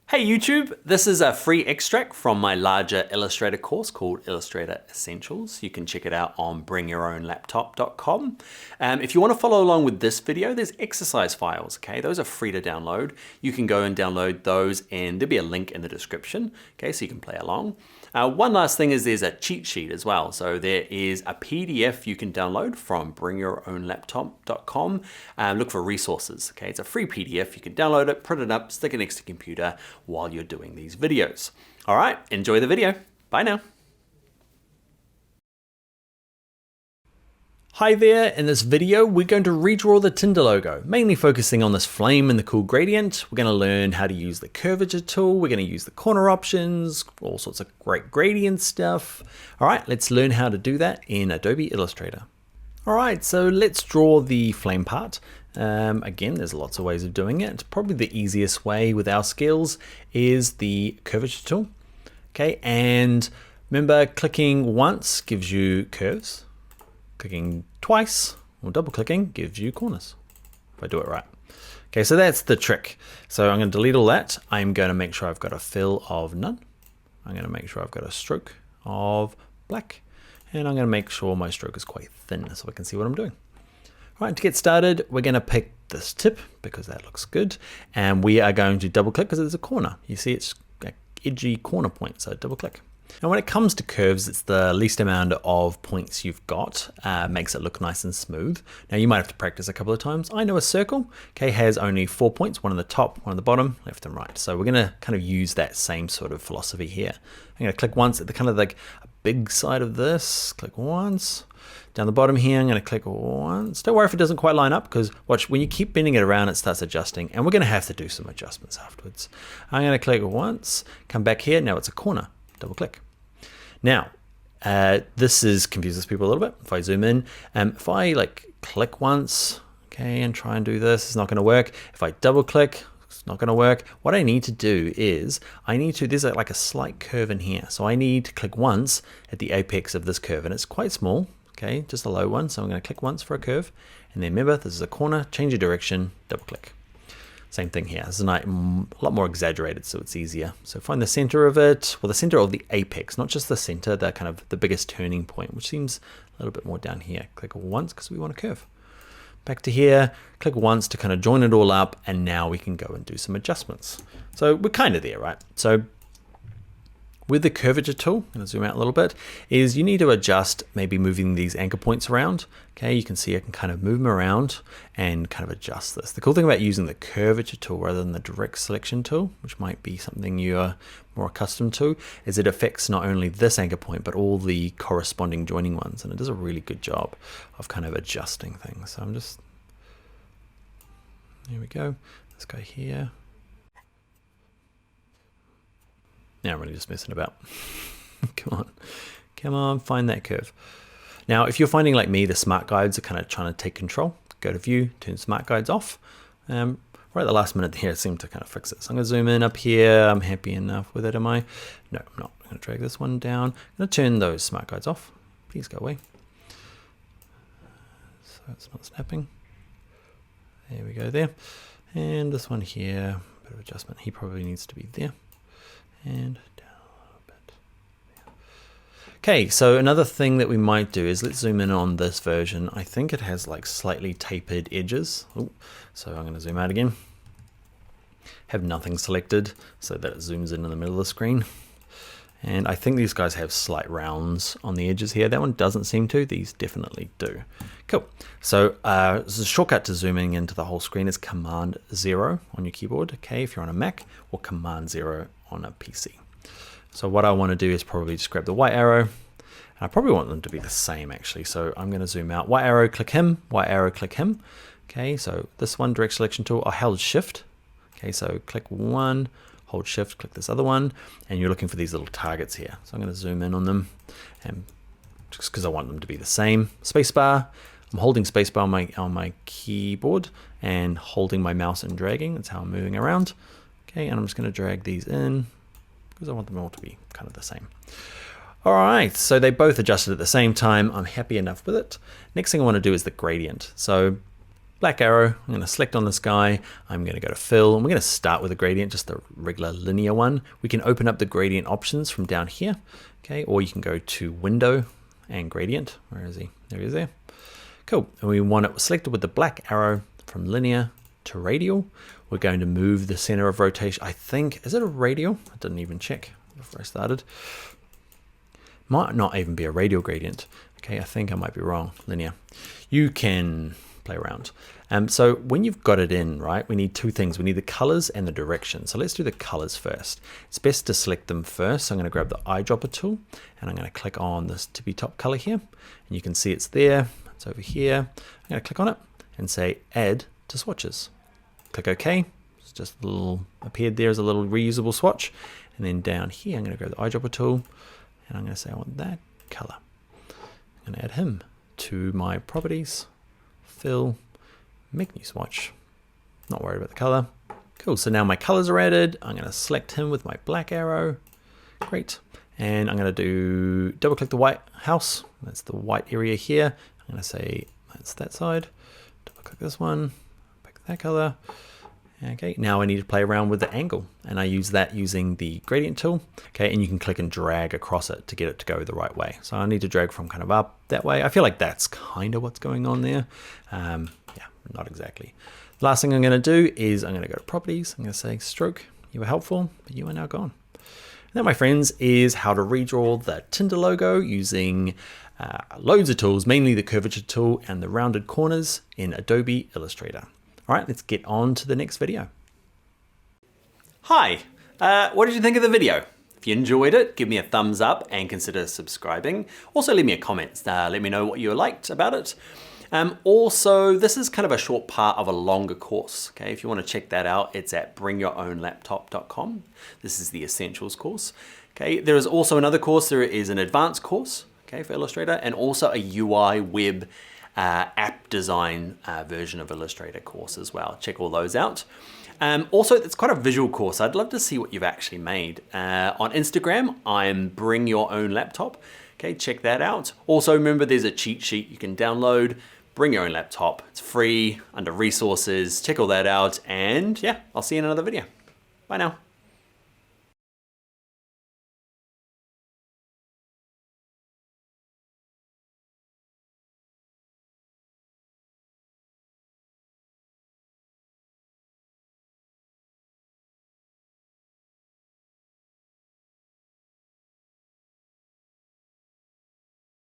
Hey YouTube, this is a free extract from my larger Illustrator course called Illustrator Essentials. You can check it out on bringyourownlaptop.com. If you want to follow along with this video, there's exercise files, okay? Those are free to download. You can go and download those and there'll be a link in the description, okay? So you can play along. One last thing is there's a cheat sheet as well. So there is a PDF you can download from bringyourownlaptop.com. Look for resources, okay? It's a free PDF. You can download it, print it up, stick it next to your computer while you're doing these videos. All right, enjoy the video. Bye now. Hi there, in this video we're going to redraw the Tinder logo, mainly focusing on this flame and the cool gradient. We're going to learn how to use the Curvature Tool, we're going to use the corner options, all sorts of great gradient stuff. All right, let's learn how to do that in Adobe Illustrator. All right, so let's draw the flame part. Again, there's lots of ways of doing it. Probably the easiest way with our skills is the Curvature Tool. Okay, and remember clicking once gives you curves. Clicking twice or double clicking gives you corners, if I do it right. Okay, so that's the trick. So I'm going to delete all that. I'm going to make sure I've got a fill of none. I'm going to make sure I've got a stroke of black. And I'm going to make sure my stroke is quite thin so I can see what I'm doing. All right, to get started, we're going to pick this tip because that looks good. And we are going to double click because there's a corner. You see it's an edgy corner point, so double click. And when it comes to curves, it's the least amount of points you've got, makes it look nice and smooth. Now you might have to practice a couple of times. I know a circle, okay, has only 4 points, one on the top, one on the bottom, left and right. So we're gonna kind of use that same sort of philosophy here. I'm gonna click once at the kind of like a big side of this, click once. Down the bottom here, I'm gonna click once. Don't worry if it doesn't quite line up because watch, when you keep bending it around, it starts adjusting and we're gonna have to do some adjustments afterwards. I'm gonna click once, come back here, now it's a corner, double click. Now, this confuses people a little bit. If I zoom in, if I like click once, okay, and try and do this, it's not gonna work. If I double click, it's not gonna work. What I need to do is, there's like a slight curve in here. So I need to click once at the apex of this curve and it's quite small, okay, just a low one. So I'm gonna click once for a curve. And then remember, this is a corner, change your direction, double click. Same thing here. It's a lot more exaggerated, so it's easier. So find the center of it, well, the center of the apex, not just the center, the kind of the biggest turning point, which seems a little bit more down here. Click once because we want a curve. Back to here, click once to kind of join it all up, and now we can go and do some adjustments. So we're kind of there, right? So with the Curvature Tool, I'm gonna zoom out a little bit, is you need to adjust, maybe moving these anchor points around. Okay, you can see I can kind of move them around and kind of adjust this. The cool thing about using the Curvature Tool rather than the Direct Selection Tool, which might be something you're more accustomed to, is it affects not only this anchor point, but all the corresponding joining ones. And it does a really good job of kind of adjusting things. So I'm just, here we go. Let's go here. Now I'm really just messing about. Come on, find that curve. Now, if you're finding like me, the smart guides are kind of trying to take control, go to view, turn smart guides off. Right at the last minute here, it seemed to kind of fix it. So I'm gonna zoom in up here. I'm happy enough with it, am I? No, I'm not. I'm gonna drag this one down. I'm gonna turn those smart guides off. Please go away. So it's not snapping. There we go there. And this one here, bit of adjustment. He probably needs to be there. And down a little bit. Okay, so another thing that we might do is let's zoom in on this version. I think it has like slightly tapered edges. Ooh, so I'm going to zoom out again. Have nothing selected so that it zooms in the middle of the screen. And I think these guys have slight rounds on the edges here. That one doesn't seem to. These definitely do. Cool. So this is a shortcut to zooming into the whole screen is Command 0 on your keyboard. Okay, if you're on a Mac, or Command 0 on a PC. So what I want to do is probably just grab the white arrow. And I probably want them to be the same actually. So I'm going to zoom out. White arrow, click him. White arrow, click him. Okay, so this one, Direct Selection Tool. I held Shift. Okay, so click one. Hold Shift, click this other one, and you're looking for these little targets here. So I'm going to zoom in on them, and just because I want them to be the same. Spacebar. I'm holding spacebar on my keyboard and holding my mouse and dragging. That's how I'm moving around. Okay, and I'm just going to drag these in because I want them all to be kind of the same. All right, so they both adjusted at the same time. I'm happy enough with it. Next thing I want to do is the gradient. So black arrow, I'm going to select on this guy, I'm going to go to fill, and we're going to start with a gradient, just a regular linear one. We can open up the gradient options from down here, okay, or you can go to window and gradient. Where is he? There he is there. Cool, and we want it selected with the black arrow from linear to radial. We're going to move the center of rotation. I think, is it a radial? I didn't even check before I started. Might not even be a radial gradient. Okay, I think I might be wrong, linear. You can play around. So when you've got it in, right, we need two things. We need the colors and the direction. So let's do the colors first. It's best to select them first. So I'm going to grab the eyedropper tool and I'm going to click on this tippy top color here. And you can see it's there. It's over here. I'm going to click on it and say add to swatches. Click OK. It's just a little appeared there as a little reusable swatch. And then down here, I'm going to grab the eyedropper tool and I'm going to say I want that color. I'm going to add him to my properties, fill, make new swatch. Not worried about the color. Cool, so now my colors are added. I'm going to select him with my black arrow. Great. And I'm going to do double click the white house. That's the white area here. I'm going to say that's that side. Double click this one, pick that color. Okay, now I need to play around with the angle, and I use that using the gradient tool. Okay, and you can click and drag across it to get it to go the right way. So I need to drag from kind of up that way. I feel like that's kind of what's going on there. Yeah, not exactly. The last thing I'm going to do is I'm going to go to properties. I'm going to say stroke. You were helpful, but you are now gone. And that, my friends, is how to redraw the Tinder logo using loads of tools, mainly the curvature tool and the rounded corners in Adobe Illustrator. All right, let's get on to the next video. Hi, what did you think of the video? If you enjoyed it, give me a thumbs up and consider subscribing. Also leave me a comment, let me know what you liked about it. Also, this is kind of a short part of a longer course. Okay, if you want to check that out, it's at bringyourownlaptop.com. This is the Essentials course. Okay, there is also another course. There is an advanced course, okay, for Illustrator, and also a UI web app design version of Illustrator course as well. Check all those out. Also, it's quite a visual course. I'd love to see what you've actually made. On Instagram, I'm Bring Your Own Laptop. Okay, check that out. Also, remember there's a cheat sheet you can download. Bring Your Own Laptop. It's free under resources. Check all that out. And yeah, I'll see you in another video. Bye now.